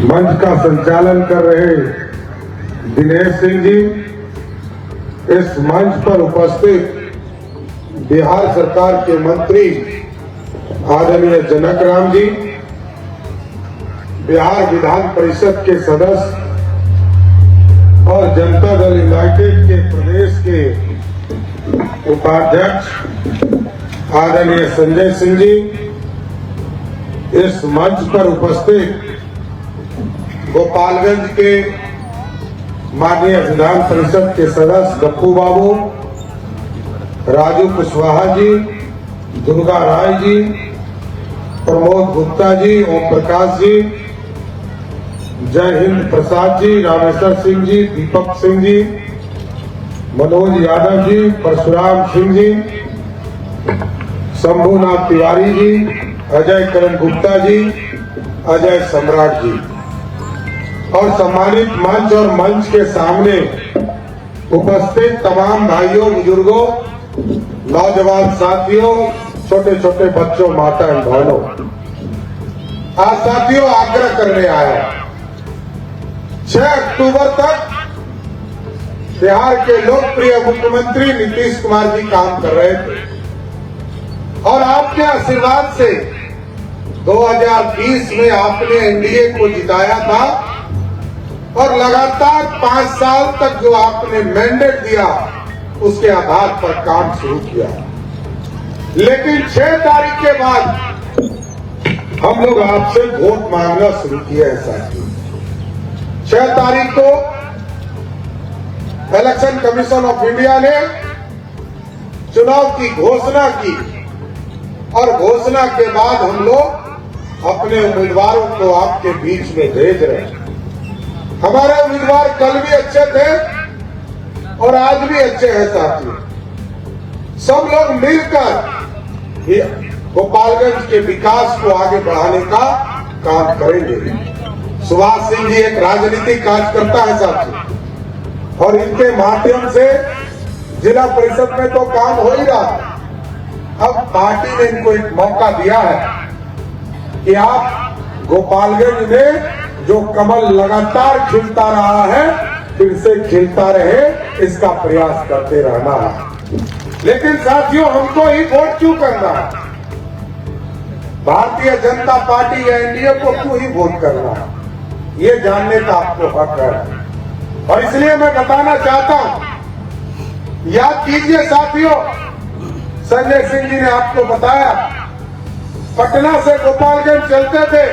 मंच का संचालन कर रहे दिनेश सिंह जी, इस मंच पर उपस्थित बिहार सरकार के मंत्री आदरणीय जनक राम जी, बिहार विधान परिषद के सदस्य और जनता दल यूनाइटेड के प्रदेश के उपाध्यक्ष आदरणीय संजय सिंह जी, इस मंच पर उपस्थित गोपालगंज के माननीय विधान परिषद के सदस्य गप्पू बाबू, राजू कुशवाहा जी, दुर्गा राय जी, प्रमोद गुप्ता जी, ओम प्रकाश जी, जय हिंद प्रसाद जी, रामेश्वर सिंह जी, दीपक सिंह जी, मनोज यादव जी, परशुराम सिंह जी, शंभुनाथ तिवारी जी, अजय करण गुप्ता जी, अजय सम्राट जी और सम्मानित मंच और मंच के सामने उपस्थित तमाम भाइयों, बुजुर्गों, नौजवान साथियों, छोटे छोटे बच्चों, माता एवं बहनों, आज साथियों आग्रह करने आया 6 अक्टूबर तक बिहार के लोकप्रिय मुख्यमंत्री नीतीश कुमार जी काम कर रहे थे और आपके आशीर्वाद से 2020 में आपने एनडीए को जिताया था और लगातार 5 साल तक जो आपने मैंडेट दिया उसके आधार पर काम शुरू किया। लेकिन 6 तारीख के बाद हम लोग आपसे वोट मांगना शुरू किया है साथियों। 6 तारीख को इलेक्शन कमीशन ऑफ इंडिया ने चुनाव की घोषणा की और घोषणा के बाद हम लोग अपने उम्मीदवारों को आपके बीच में भेज रहे हैं। हमारे उम्मीदवार कल भी अच्छे थे और आज भी अच्छे हैं साथियों। सब लोग मिलकर गोपालगंज के विकास को आगे बढ़ाने का काम करेंगे। सुभाष सिंह जी एक राजनीतिक कार्यकर्ता है साथियों और इनके माध्यम से जिला परिषद में तो काम हो ही रहा। अब पार्टी ने इनको एक मौका दिया है कि आप गोपालगंज में जो कमल लगातार खिलता रहा है फिर से खिलता रहे, इसका प्रयास करते रहना है। लेकिन साथियों हमको ही वोट क्यों करना है? भारतीय जनता पार्टी या एनडीए को क्यों ही वोट करना है, ये जानने का आपको हक है। और इसलिए मैं बताना चाहता हूं, याद कीजिए साथियों, संजय सिंह जी ने आपको बताया पटना से गोपालगंज चलते थे,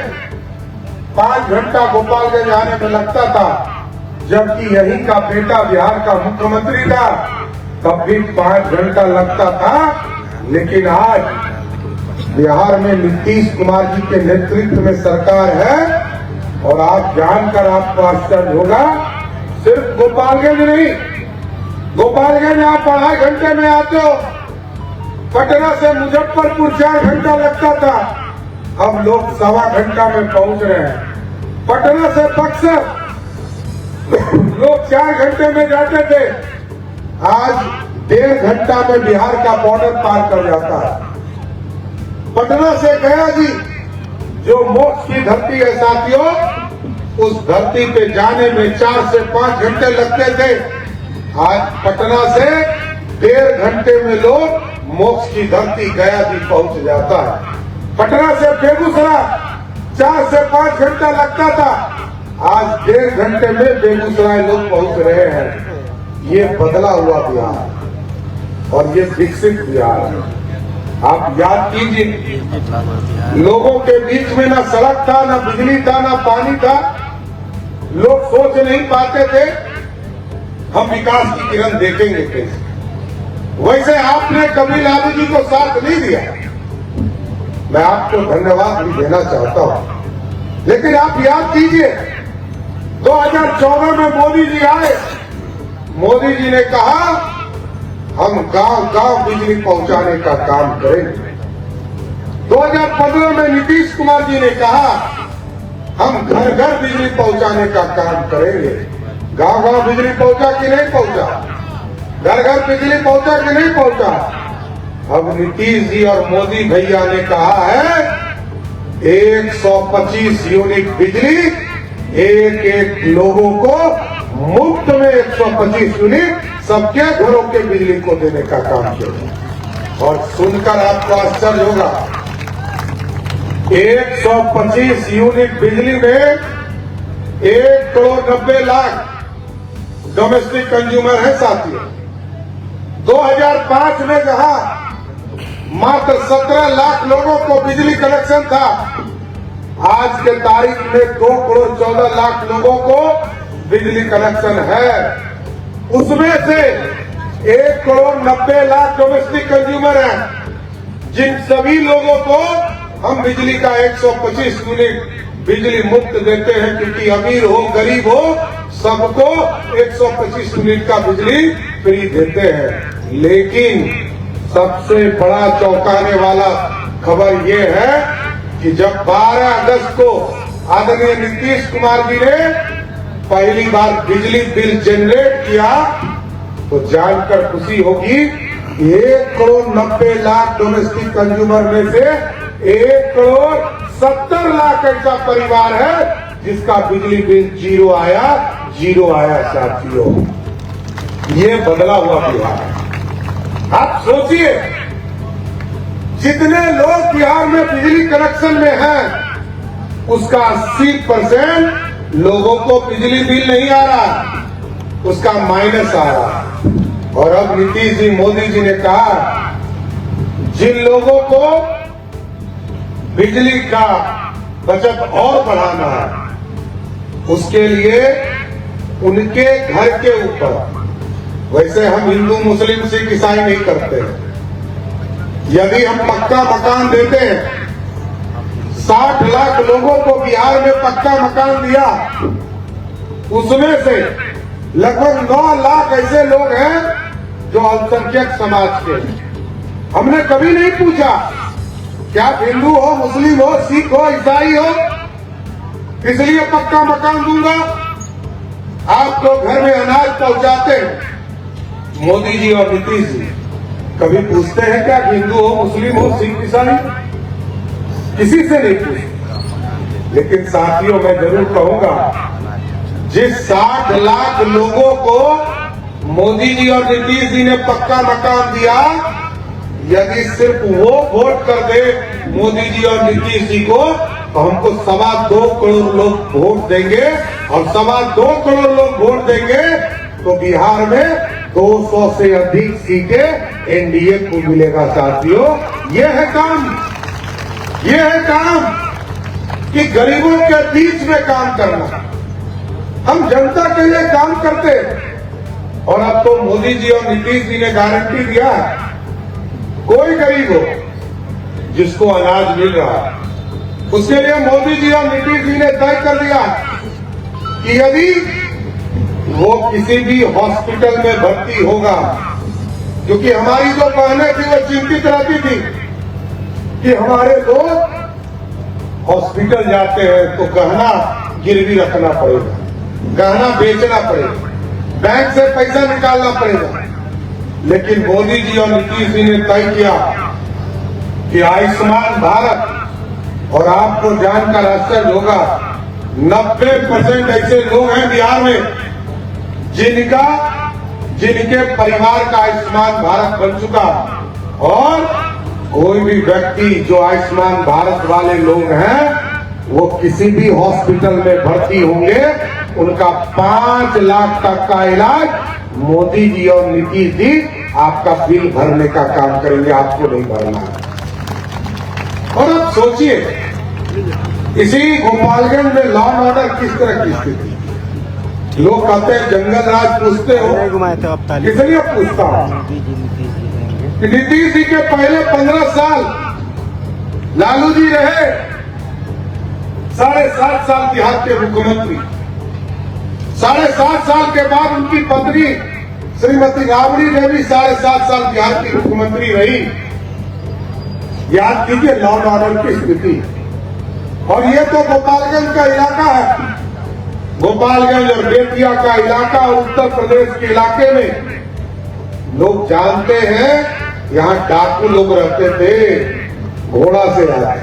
5 घंटा गोपालगंज आने में लगता था, जबकि यही का बेटा बिहार का मुख्यमंत्री था तब भी 5 घंटा लगता था। लेकिन आज बिहार में नीतीश कुमार जी के नेतृत्व में सरकार है और आप जानकर आपको आश्चर्य होगा, सिर्फ गोपालगंज नहीं, गोपालगंज आप 2.5 घंटे में आते हो, पटना से मुजफ्फरपुर 4 घंटा लगता था, अब लोग 1.25 घंटा में पहुंच रहे हैं। पटना से बक्सर लोग 4 घंटे में जाते थे, आज 1.5 घंटा में बिहार का बॉर्डर पार कर जाता है। पटना से गया जी जो मोक्ष की धरती है साथियों, उस धरती पे जाने में 4 से 5 घंटे लगते थे, आज पटना से 1.5 घंटे में लोग मोक्ष की धरती गया जी पहुंच जाता है। पटना से बेगूसराय 4 से 5 घंटा लगता था, आज 1.5 घंटे में बेगूसराय लोग पहुंच रहे हैं। ये बदला हुआ बिहार और ये विकसित बिहार है। आप याद कीजिए, लोगों के बीच में ना सड़क था, ना बिजली था, ना पानी था, लोग सोच नहीं पाते थे हम विकास की किरण देखेंगे कैसे। वैसे आपने कभी लालू जी को साथ नहीं दिया, मैं आपको धन्यवाद भी देना चाहता हूं। लेकिन आप याद कीजिए 2014 में मोदी जी आए, मोदी जी ने कहा हम गांव गांव बिजली पहुंचाने का काम करेंगे। 2015 में नीतीश कुमार जी ने कहा हम घर घर बिजली पहुंचाने का काम करेंगे। गांव गांव बिजली पहुंचा कि नहीं पहुंचा? घर घर बिजली पहुंचा कि नहीं पहुंचा? अब नीतीश जी और मोदी भैया ने कहा है 125 यूनिट बिजली एक एक लोगों को मुफ्त में 125 यूनिट सबके घरों के बिजली को देने का काम किया। और सुनकर आपको आश्चर्य होगा, 125 यूनिट बिजली में 1,90,00,000 डोमेस्टिक कंज्यूमर है साथियों। 2005 में जहां मात्र 17 लाख लोगों को बिजली कनेक्शन था, आज के तारीख में 2,14,00,000 लोगों को बिजली कनेक्शन है। उसमें से 1,90,00,000 डोमेस्टिक कंज्यूमर हैं, जिन सभी लोगों को हम बिजली का 125 यूनिट बिजली मुफ्त देते हैं, क्योंकि अमीर हो गरीब हो सबको 125 यूनिट का बिजली फ्री देते हैं। लेकिन सबसे बड़ा चौंकाने वाला खबर ये है कि जब 12 अगस्त को आदरणीय नीतीश कुमार जी ने पहली बार बिजली बिल जनरेट किया, तो जानकर खुशी होगी 1,90,00,000 डोमेस्टिक कंज्यूमर में से 1,70,00,000 ऐसा परिवार है जिसका बिजली बिल जीरो आया साथियों। ये बदला हुआ बिहार है। आप सोचिए, जितने लोग बिहार में बिजली कनेक्शन में हैं, उसका 80% लोगों को बिजली बिल नहीं आ रहा, उसका माइनस आ रहा। और अब नीतीश जी, मोदी जी ने कहा, जिन लोगों को बिजली का बचत और बढ़ाना है, उसके लिए उनके घर के ऊपर, वैसे हम हिंदू मुस्लिम सिख ईसाई नहीं करते, यदि हम पक्का मकान देते हैं, 60 लाख लोगों को बिहार में पक्का मकान दिया, उसमें से लगभग 9 लाख ऐसे लोग हैं जो अल्पसंख्यक समाज के हैं। हमने कभी नहीं पूछा क्या आप हिंदू हो, मुस्लिम हो, सिख हो, ईसाई हो, इसलिए पक्का मकान दूंगा। आप तो घर में अनाज पहुंचाते हैं। मोदी जी और नीतीश जी कभी पूछते हैं क्या हिंदू हो, मुस्लिम हो, सिख, ईसाई? किसी से नहीं पूछते। लेकिन साथियों, मैं जरूर कहूंगा, जिस 60 लाख लोगों को मोदी जी और नीतीश जी ने पक्का मकान दिया, यदि सिर्फ वो वोट कर दे मोदी जी और नीतीश जी को, तो हमको 2.25 करोड़ लोग वोट देंगे। और 2.25 करोड़ लोग वोट देंगे तो बिहार में 200 से अधिक सीटें एनडीए को मिलेगा साथियों। ये है काम कि गरीबों के बीच में काम करना। हम जनता के लिए काम करते हैं। और अब तो मोदी जी और नीतीश जी ने गारंटी दिया है, कोई गरीब हो जिसको अनाज मिल रहा है, उसके लिए मोदी जी और नीतीश जी ने तय कर दिया कि यदि वो किसी भी हॉस्पिटल में भर्ती होगा, क्योंकि हमारी जो बहनें थी वो चिंतित रहती थी कि हमारे लोग हॉस्पिटल जाते हैं तो गहना गिरवी रखना पड़ेगा, गहना बेचना पड़ेगा, बैंक से पैसा निकालना पड़ेगा। लेकिन मोदी जी और नीतीश जी ने तय किया कि आयुष्मान भारत, और आपको जानकर आश्चर्य होगा, 90% ऐसे लोग हैं बिहार में जिनके परिवार का आयुष्मान भारत बन चुका। और कोई भी व्यक्ति जो आयुष्मान भारत वाले लोग हैं, वो किसी भी हॉस्पिटल में भर्ती होंगे, उनका 5 लाख तक का इलाज मोदी जी और नीतीश जी आपका बिल भरने का काम करेंगे, आपको नहीं भरना है। और अब सोचिए, इसी गोपालगंज में लॉ एंड ऑर्डर किस तरह की स्थिति। लोग कहते हैं जंगल राज पूछते हो, किसलिए पूछता हूं कि नीतीश जी के पहले 15 साल लालू जी रहे, 7.5 साल बिहार के मुख्यमंत्री। 7.5 साल के बाद उनकी पत्नी श्रीमती राबड़ी देवी 7.5 साल बिहार की मुख्यमंत्री रही। याद कीजिए लॉ एंड ऑर्डर की स्थिति। और ये तो गोपालगंज का इलाका है, गोपालगंज और बेतिया का इलाका, उत्तर प्रदेश के इलाके में लोग जानते हैं, यहाँ डाकू लोग रहते थे, घोड़ा से आते,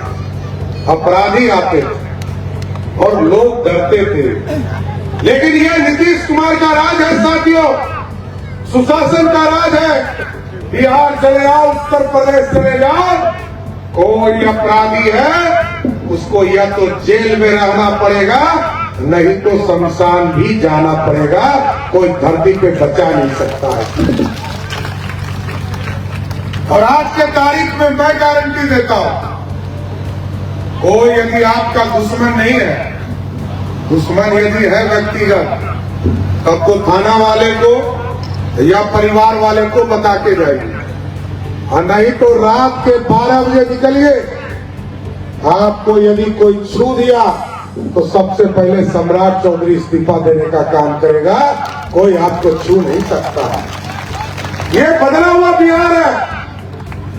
अपराधी आते थे और लोग डरते थे। लेकिन यह नीतीश कुमार का राज है साथियों, सुशासन का राज है। बिहार चले जाओ, उत्तर प्रदेश चले जाओ, कोई अपराधी है उसको या तो जेल में रहना पड़ेगा, नहीं तो शमशान भी जाना पड़ेगा। कोई धरती पे बचा नहीं सकता है। और आज के तारीख में मैं गारंटी देता हूं, कोई यदि आपका दुश्मन नहीं है, दुश्मन यदि है व्यक्तिगत, तब तो थाना वाले को या परिवार वाले को बता के जाइए, और नहीं तो रात के 12 बजे निकलिए। आपको यदि कोई छू दिया तो सबसे पहले सम्राट चौधरी इस्तीफा देने का काम करेगा। कोई आपको छू नहीं सकता है। ये बदला हुआ बिहार है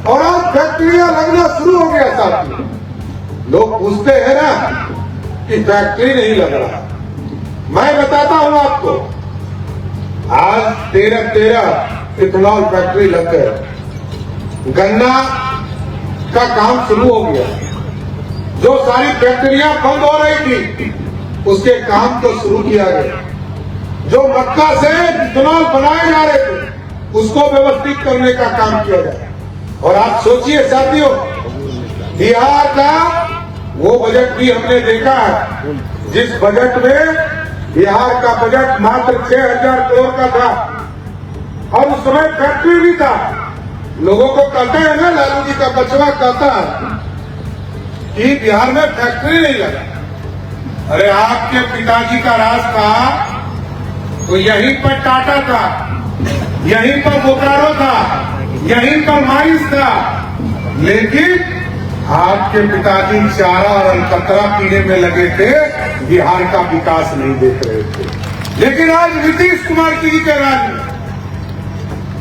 और आज फैक्ट्रियां लगना शुरू हो गया साथियों। लोग पूछते हैं ना कि फैक्ट्री नहीं लग रहा, मैं बताता हूं आपको, आज 13 इथेनॉल फैक्ट्री लग गए, गन्ना का काम शुरू हो गया, जो सारी फैक्ट्रियां बंद हो रही थी उसके काम को शुरू किया गया, जो मक्का से इथेनॉल बनाए जा रहे थे उसको व्यवस्थित करने का काम किया गया। और आप सोचिए साथियों, बिहार का वो बजट भी हमने देखा है जिस बजट में बिहार का बजट मात्र 6,000 करोड़ का था, और उस समय फैक्ट्री भी था। लोगों को कहते हैं ना, लालू जी का बचवा कहता है कि बिहार में फैक्ट्री नहीं लगा। अरे आपके पिताजी का राज था तो यहीं पर टाटा था, यहीं पर बोकारो था, यहीं पर माइंस था, लेकिन आपके पिताजी चारा और अलकतरा पीने में लगे थे, बिहार का विकास नहीं देख रहे थे। लेकिन आज नीतीश कुमार जी के राज में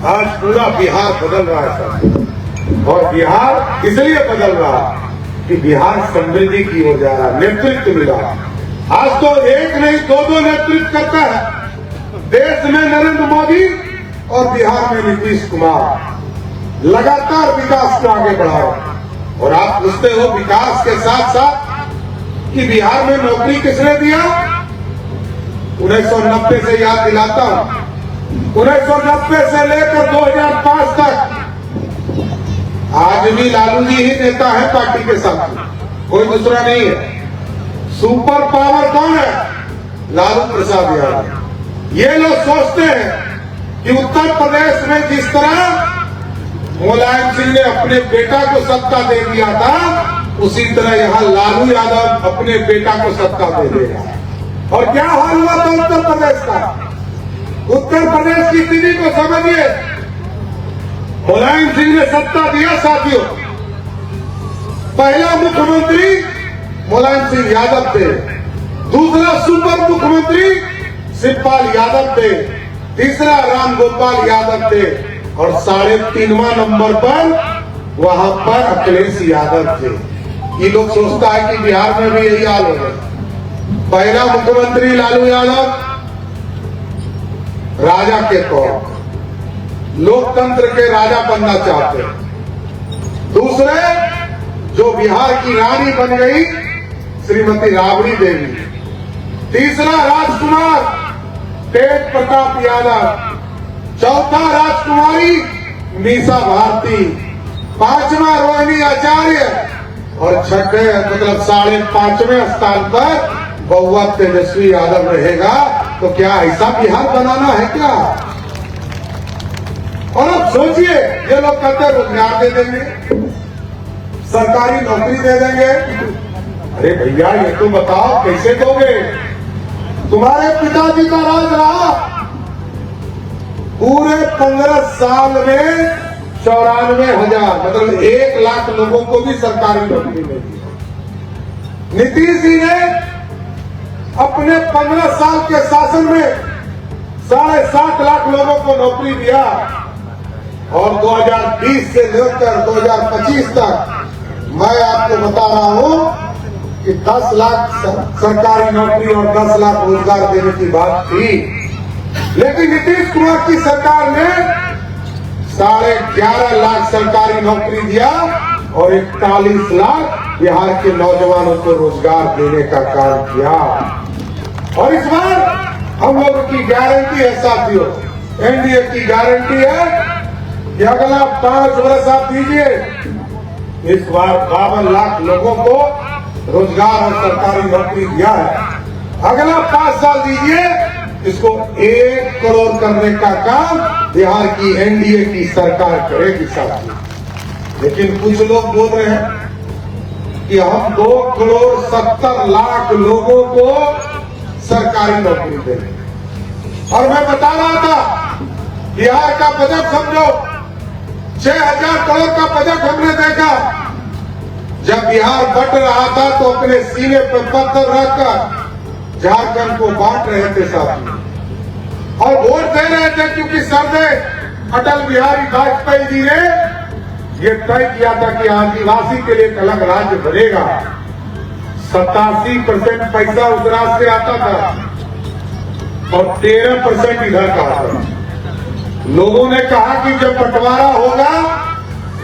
आज पूरा बिहार बदल रहा है सर। और बिहार इसलिए बदल रहा कि बिहार समृद्धि की ओर जा रहा, नेतृत्व मिला। आज तो एक नहीं दो नेतृत्व करता है। देश में नरेंद्र मोदी और बिहार में नीतीश कुमार लगातार विकास को आगे बढ़ा रहे। और आप पूछते हो विकास के साथ साथ कि बिहार में नौकरी किसने दिया? 1990 से याद दिलाता हूं, 1990 से लेकर 2005 तक आज भी लालू जी ही नेता है पार्टी के साथ, कोई दूसरा नहीं है। सुपर पावर कौन है? लालू प्रसाद यादव। ये लोग सोचते हैं कि उत्तर प्रदेश में जिस तरह मुलायम सिंह ने अपने बेटा को सत्ता दे दिया था, उसी तरह यहां लालू यादव अपने बेटा को सत्ता दे देगा। और क्या हाल हुआ था उत्तर प्रदेश का? उत्तर प्रदेश की स्थिति को समझिए। मुलायम सिंह ने सत्ता दिया साथियों, पहला मुख्यमंत्री मुलायम सिंह यादव थे, दूसरा सुपर मुख्यमंत्री शिवपाल यादव थे, तीसरा राम गोपाल यादव थे, और 3.5वां नंबर पर वहां पर अखिलेश यादव थे। ये लोग सोचता है कि बिहार में भी यही हाल होगा। पहला मुख्यमंत्री लालू यादव राजा के तौर, लोकतंत्र के राजा बनना चाहते हैं। दूसरे जो बिहार की रानी बन गई श्रीमती राबड़ी देवी। तीसरा राजकुमार तेज प्रताप यादव, चौथा राजकुमारी मीसा भारती, पांचवा रोहिणी आचार्य, और छठे मतलब 5.5वें स्थान पर बहुआ तेजस्वी यादव रहेगा। तो क्या ऐसा बिहार बनाना है क्या? और अब सोचिए, ये लोग कहते रोजगार दे देंगे, सरकारी नौकरी दे देंगे। अरे भैया ये तो बताओ कैसे दोगे? तुम्हारे पिताजी का राज रहा, पूरे 15 साल में 94,000 मतलब 1 लाख लोगों को भी सरकारी नौकरी मिली। नीतीश जी ने अपने 15 साल के शासन में 7.5 लाख लोगों को नौकरी दिया, और 2020 से लेकर 2025 तक मैं आपको बता रहा हूं कि 10 लाख सरकारी नौकरी और 10 लाख रोजगार देने की बात थी। लेकिन नीतीश कुमार की सरकार ने 11.5 लाख सरकारी नौकरी दिया और 41 लाख बिहार के नौजवानों को रोजगार देने का काम किया। और इस बार हम लोगों की गारंटी है साथियों, एनडीए की गारंटी है कि अगला 5 वर्ष आप दीजिए, इस बार 52 लाख लोगों को रोजगार और सरकारी नौकरी दिया है। अगला 5 साल दीजिए, इसको 1 करोड़ करने का काम बिहार की एनडीए की सरकार करेगी साथियों। लेकिन कुछ लोग बोल रहे हैं कि हम 2 करोड़ 70 लाख लोगों को सरकारी नौकरी देंगे। और मैं बता रहा था, बिहार का बजट समझो, 6,000 करोड़ का बजट हमने देखा। जब बिहार बट रहा था तो अपने सीने पर पत्थर रखकर झारखंड को बांट रहे थे साथियों, और वोट दे रहे थे, क्योंकि सरदे अटल बिहारी वाजपेयी जी ने ये तय किया था कि आदिवासी के लिए एक अलग राज्य बनेगा। 87% पैसा उस राज्य से आता था और 13% इधर का आता था। लोगों ने कहा कि जब बंटवारा होगा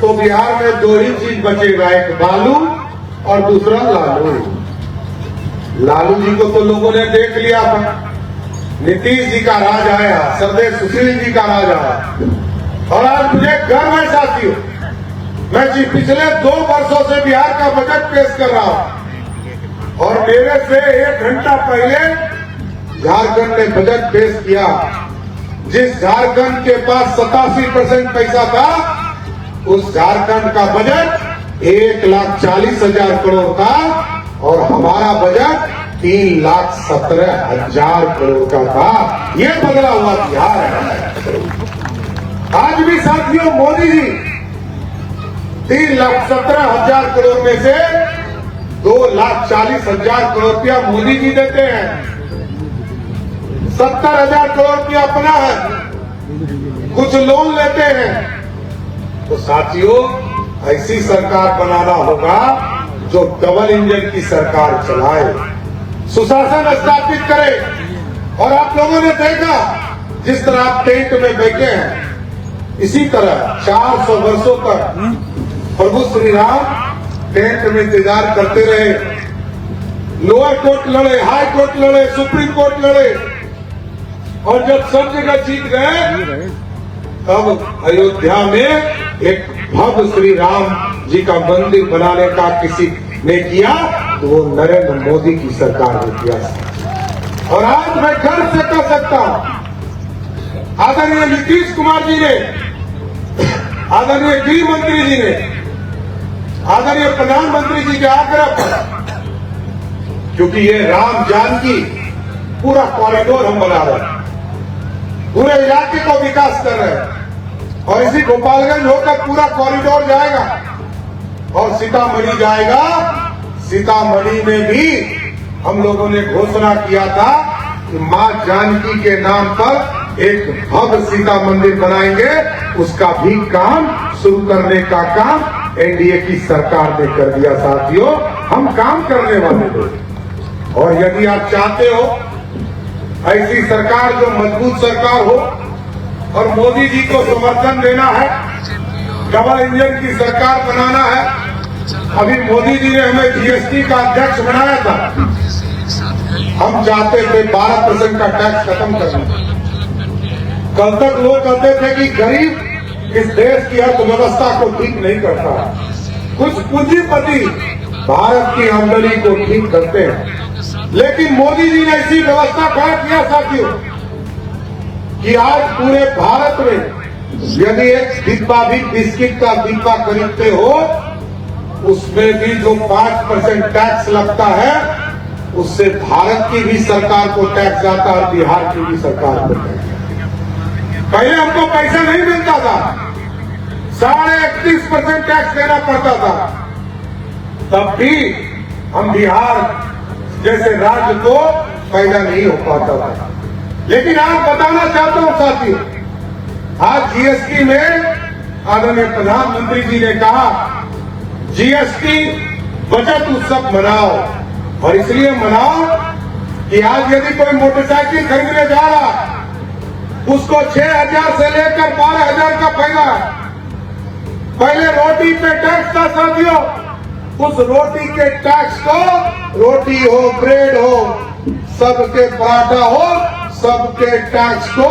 तो बिहार में 2 ही चीज बचेगा, एक बालू और दूसरा लालू। लालू जी को तो लोगों ने देख लिया था, नीतीश जी का राज आया, सरदेव सुशील जी का राज आया। और आज मुझे गर्व है साथियों, मैं जी पिछले 2 वर्षों से बिहार का बजट पेश कर रहा हूं, और मेरे से 1 घंटा पहले झारखंड ने बजट पेश किया। जिस झारखंड के पास 87% पैसा था, उस झारखंड का बजट 1,40,000 करोड़ था, और हमारा बजट 3,17,000 करोड़ का था। ये बदला हुआ बिहार है। आज भी साथियों मोदी जी 3,17,000 करोड़ में से 2,40,000 करोड़ रुपया मोदी जी देते हैं। 70,000 करोड़ रुपया अपना है, कुछ लोन लेते हैं। तो साथियों, ऐसी सरकार बनाना होगा जो डबल इंजन की सरकार चलाए, सुशासन स्थापित करे। और आप लोगों ने देखा, जिस तरह आप टेंट में बैठे हैं, इसी तरह 400 वर्षों तक प्रभु श्री राम टेंट में इंतजार करते रहे। लोअर कोर्ट लड़े, हाई कोर्ट लड़े, सुप्रीम कोर्ट लड़े, और जब सब जगह जीत गए, तब अयोध्या में एक भव्य श्री राम जी का मंदिर बनाने का किसी ने किया, तो वो नरेंद्र मोदी की सरकार ने किया। और आज मैं गर्व से कह सकता हूं, आदरणीय नीतीश कुमार जी ने, आदरणीय गृह मंत्री जी ने, आदरणीय प्रधानमंत्री जी के आग्रह पर, क्योंकि ये राम जानकी पूरा कॉरिडोर हम बना रहे हैं, पूरे इलाके को विकास कर रहे हैं, और इसी गोपालगंज होकर पूरा कॉरिडोर जाएगा और सीतामढ़ी जाएगा। सीतामढ़ी में भी हम लोगों ने घोषणा किया था कि मां जानकी के नाम पर एक भव्य सीता मंदिर बनाएंगे। उसका भी काम शुरू करने का काम एनडीए की सरकार ने कर दिया साथियों। हम काम करने वाले लोग, और यदि आप चाहते हो ऐसी सरकार जो मजबूत सरकार हो और मोदी जी को समर्थन देना है, डबल इंजन की सरकार बनाना है। अभी मोदी जी ने हमें जीएसटी का अध्यक्ष बनाया था, हम चाहते थे 12% का टैक्स खत्म करना। कल तक लोग कहते थे कि गरीब इस देश की अर्थव्यवस्था को ठीक नहीं करता, कुछ पूंजीपति भारत की आमदनी को ठीक करते हैं। लेकिन मोदी जी ने ऐसी व्यवस्था खड़ा किया साथियों कि आज पूरे भारत में यदि एक डिब्बा भी बिस्किट का डिब्बा खरीदते हो, उसमें भी जो 5% टैक्स लगता है, उससे भारत की भी सरकार को टैक्स जाता है और बिहार की भी सरकार को टैक्स। पहले हमको पैसा नहीं मिलता था, 31.5% टैक्स देना पड़ता था, तब भी हम बिहार जैसे राज्य को फायदा नहीं हो पाता था। लेकिन आज बताना चाहता हूं साथियों, आज जीएसटी में आदरणीय प्रधानमंत्री जी ने कहा जीएसटी बचत उत्सव मनाओ, और इसलिए मनाओ कि आज यदि कोई मोटरसाइकिल खरीदने जा रहा, उसको 6,000 से लेकर 12,000 का फायदा। पहले रोटी पे टैक्स था साथियों, उस रोटी के टैक्स को, रोटी हो, ब्रेड हो, सबके पराठा हो, सबके टैक्स को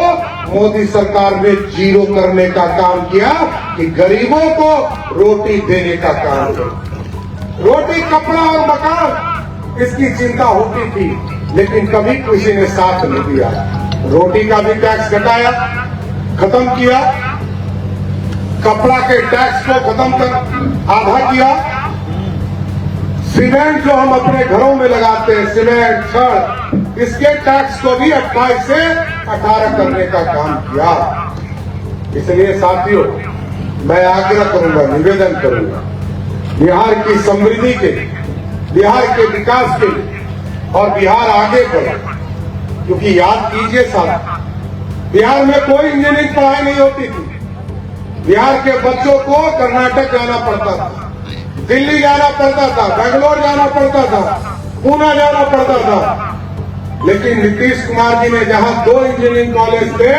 मोदी सरकार ने जीरो करने का काम किया कि गरीबों को रोटी देने का काम किया। रोटी, कपड़ा और मकान इसकी चिंता होती थी, लेकिन कभी किसी ने साथ नहीं दिया। रोटी का भी टैक्स घटाया, खत्म किया, कपड़ा के टैक्स को खत्म कर आधा किया, सीमेंट जो हम अपने घरों में लगाते हैं, सीमेंट, छड़, इसके टैक्स को भी 28 से 18 करने का काम किया। इसलिए साथियों, मैं आग्रह करूंगा, निवेदन करूंगा, बिहार की समृद्धि के, बिहार के विकास के और बिहार आगे बढ़े। क्योंकि याद कीजिए साहब, बिहार में कोई इंजीनियरिंग पढ़ाई नहीं होती थी। बिहार के बच्चों को कर्नाटक जाना पड़ता था, दिल्ली जाना पड़ता था, बेंगलोर जाना पड़ता था, पूना जाना पड़ता था। लेकिन नीतीश कुमार जी ने जहां 2 इंजीनियरिंग कॉलेज थे,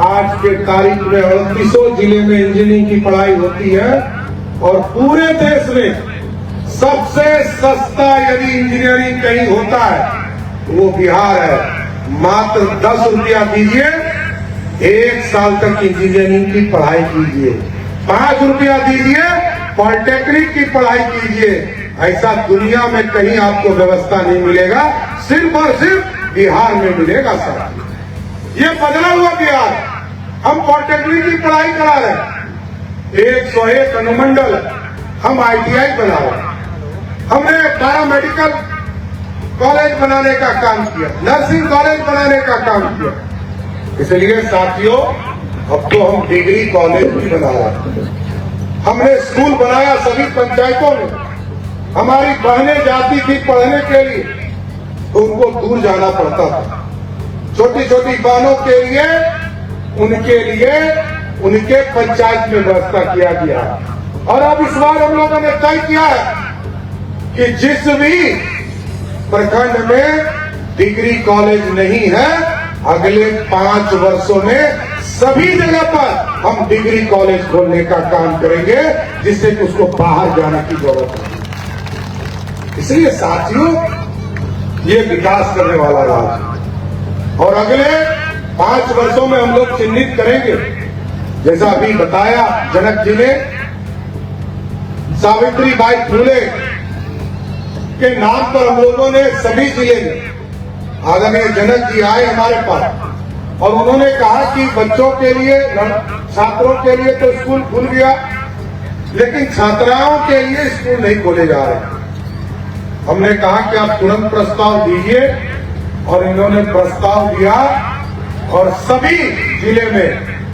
आज के तारीख में 38 जिले में इंजीनियरिंग की पढ़ाई होती है और पूरे देश में सबसे सस्ता यदि इंजीनियरिंग कहीं होता है वो बिहार है। मात्र 10 रुपया दीजिए, 1 साल तक इंजीनियरिंग की पढ़ाई कीजिए, 5 रुपया दीजिए, पॉलिटेक्निक की पढ़ाई कीजिए। ऐसा दुनिया में कहीं आपको व्यवस्था नहीं मिलेगा, सिर्फ और सिर्फ बिहार में मिलेगा सर। ये बदला हुआ बिहार, हम पॉलिटेक्निक की पढ़ाई करा रहे हैं, 101 अनुमंडल हम ITI बना रहे हैं, हमने पैरामेडिकल कॉलेज बनाने का काम किया, नर्सिंग कॉलेज बनाने का काम किया। इसलिए साथियों, अब तो हम डिग्री कॉलेज भी बना रहे हैं। हमने स्कूल बनाया सभी पंचायतों में। हमारी बहनें जाती थी पढ़ने के लिए तो उनको दूर जाना पड़ता था। छोटी छोटी बहनों के लिए, उनके पंचायत में व्यवस्था किया गया। और अब इस बार हम लोगों ने तय किया है कि जिस भी प्रखंड में डिग्री कॉलेज नहीं है, अगले 5 वर्षों में सभी जगह पर हम डिग्री कॉलेज खोलने का काम करेंगे, जिससे कि उसको बाहर जाने की जरूरत नहीं। इसलिए साथियों, ये विकास करने वाला राज्य और अगले 5 वर्षों में हम लोग चिन्हित करेंगे। जैसा अभी बताया जनक जी ने, सावित्रीबाई फुले के नाम पर हम लोगों ने सभी जिले में, आदरणीय जनक जी आए हमारे पास और उन्होंने कहा कि बच्चों के लिए, छात्रों के लिए तो स्कूल खुल गया, लेकिन छात्राओं के लिए स्कूल नहीं खोले जा रहे। हमने कहा कि आप तुरंत प्रस्ताव दीजिए और इन्होंने प्रस्ताव दिया और सभी जिले में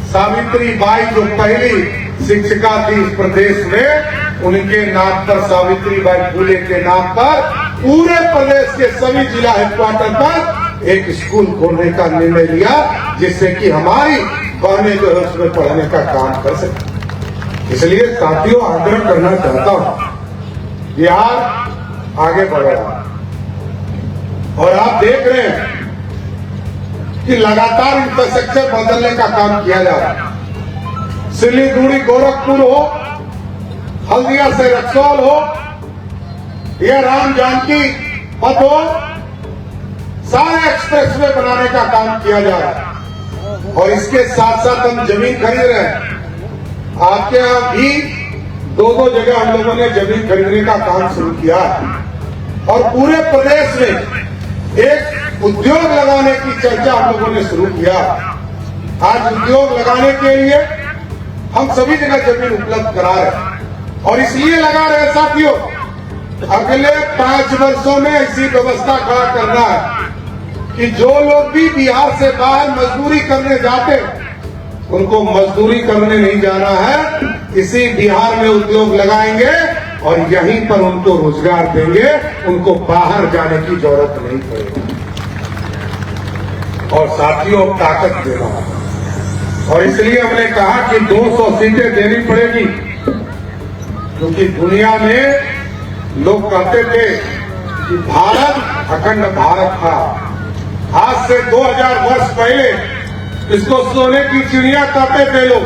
सावित्रीबाई जो पहली शिक्षिका थी इस प्रदेश में, उनके नाम पर, सावित्रीबाई फुले के नाम पर पूरे प्रदेश के सभी जिला हेडक्वार्टर पर एक स्कूल खोलने का निर्णय लिया, जिससे कि हमारी बहनें जो है उसमें पढ़ने का काम कर सके। इसलिए साथियों, आग्रह करना चाहता हूं, बिहार आगे बढ़ रहा है और आप देख रहे हैं कि लगातार इंफ्रास्ट्रक्चर बदलने का काम किया जा रहा है। सिलीगुड़ी गोरखपुर हो, हल्दिया से रक्सौल हो, या राम जानकी पथ हो, सारे एक्सप्रेसवे बनाने का काम किया जा रहा है। और इसके साथ साथ हम जमीन खरीद रहे हैं। आपके यहां भी 2 जगह हम लोगों ने जमीन खरीदने का काम शुरू किया है और पूरे प्रदेश में एक उद्योग लगाने की चर्चा हम लोगों ने शुरू किया। आज उद्योग लगाने के लिए हम सभी जगह जमीन उपलब्ध करा रहे हैं और इसलिए लगा रहे हैं साथियों, अगले 5 वर्षों में ऐसी व्यवस्था खड़ा करना है कि जो लोग भी बिहार से बाहर मजदूरी करने जाते उनको मजदूरी करने नहीं जाना है, इसी बिहार में उद्योग लगाएंगे और यहीं पर उनको रोजगार देंगे, उनको बाहर जाने की जरूरत नहीं पड़ेगी। और साथियों, ताकत देना और इसलिए हमने कहा कि 200 सीटें देनी पड़ेगी, क्योंकि दुनिया में लोग कहते थे कि भारत अखंड भारत था। आज से 2000 वर्ष पहले इसको सोने की चिड़िया कहते थे लोग।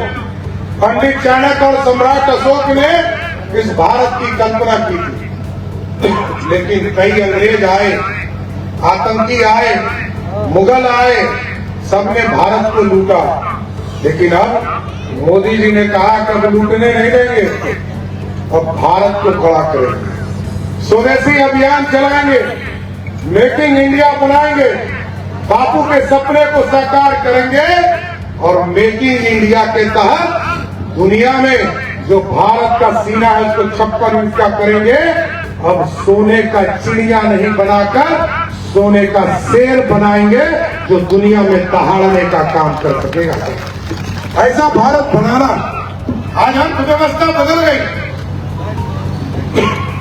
पंडित चाणक्य और सम्राट अशोक ने इस भारत की कल्पना की थी। लेकिन कई अंग्रेज आए, आतंकी आए, मुगल आए, सबने भारत को लूटा। लेकिन अब मोदी जी ने कहा कि अब लूटने नहीं देंगे, अब भारत को खड़ा करेंगे, स्वदेशी अभियान चलाएंगे, मेकिंग इंडिया बनाएंगे, बापू के सपने को साकार करेंगे और मेकिंग इंडिया के तहत दुनिया में जो भारत का सीना है उसको 56 इंच का करेंगे। अब सोने का चिड़िया नहीं बनाकर सोने का शेर बनाएंगे जो दुनिया में दहाड़ने का काम कर सकेगा। ऐसा भारत बनाना। आज अर्थव्यवस्था बदल गई,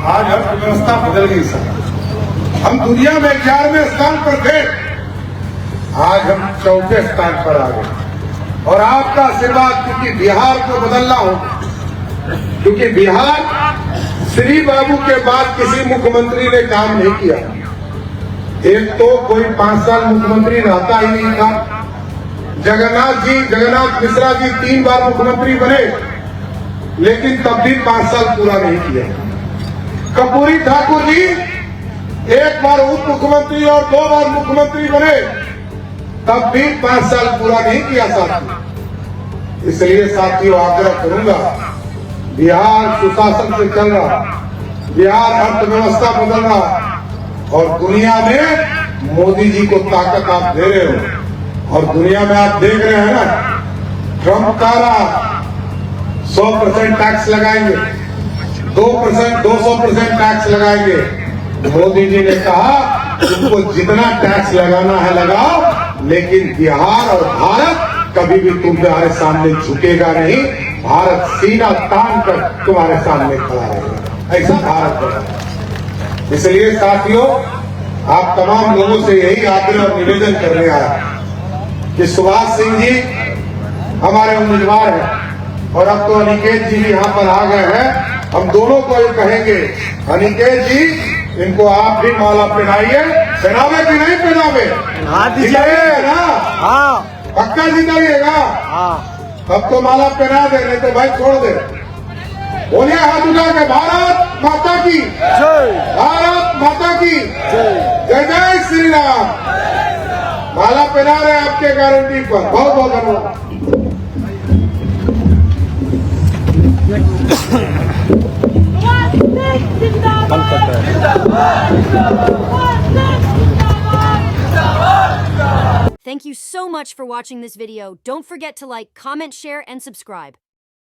आज अर्थव्यवस्था बदल गई सर। हम दुनिया में 11वें स्थान पर थे, आज हम 4थे स्थान पर आ गए। और आपका आशीर्वाद, क्योंकि बिहार को बदलना हो, क्योंकि बिहार श्री बाबू के बाद किसी मुख्यमंत्री ने काम नहीं किया। एक तो कोई 5 साल मुख्यमंत्री रहता ही नहीं था। जगन्नाथ मिश्रा जी 3 बार मुख्यमंत्री बने, लेकिन तब भी 5 साल पूरा नहीं किया। कर्पूरी ठाकुर जी 1 बार उप मुख्यमंत्री और 2 बार मुख्यमंत्री बने, तब भी 5 साल पूरा नहीं किया साथियों। इसलिए साथियों आग्रह करूंगा, बिहार सुशासन से चल रहा, बिहार अर्थव्यवस्था बदल रहा और दुनिया में मोदी जी को ताकत आप दे रहे हो। और दुनिया में आप देख रहे हैं ना, ट्रंप कह रहा 100% टैक्स लगाएंगे, 2% 200% टैक्स लगाएंगे। मोदी जी ने कहा तुमको जितना टैक्स लगाना है लगाओ, लेकिन बिहार और भारत कभी भी तुम्हारे सामने झुकेगा नहीं। भारत सीना तान कर तुम्हारे सामने खड़ा रहेगा। ऐसा भारत बना। इसलिए साथियों, आप तमाम लोगों से यही आग्रह और निवेदन करने आया कि सुभाष सिंह जी हमारे उम्मीदवार हैं और अब तो अनिकेत जी भी यहाँ पर आ गए हैं। हम दोनों को ये कहेंगे, अनिकेत जी इनको आप भी माला पहनाइए। पहनावे कि नहीं पहनावे? जिताइएगा ना? हाँ। पक्का जिताइएगा? हाँ। अब तो माला पहना दे, नहीं तो भाई छोड़ दे। बोलिए हाथ उठा के, भारत माता की जय, भारत माता की जय, जय जय श्री राम। माला पहना रहे आपके गारंटी पर। बहुत बहुत धन्यवाद। Thank you so much for watching this video. Don't forget to like, comment, share, and subscribe.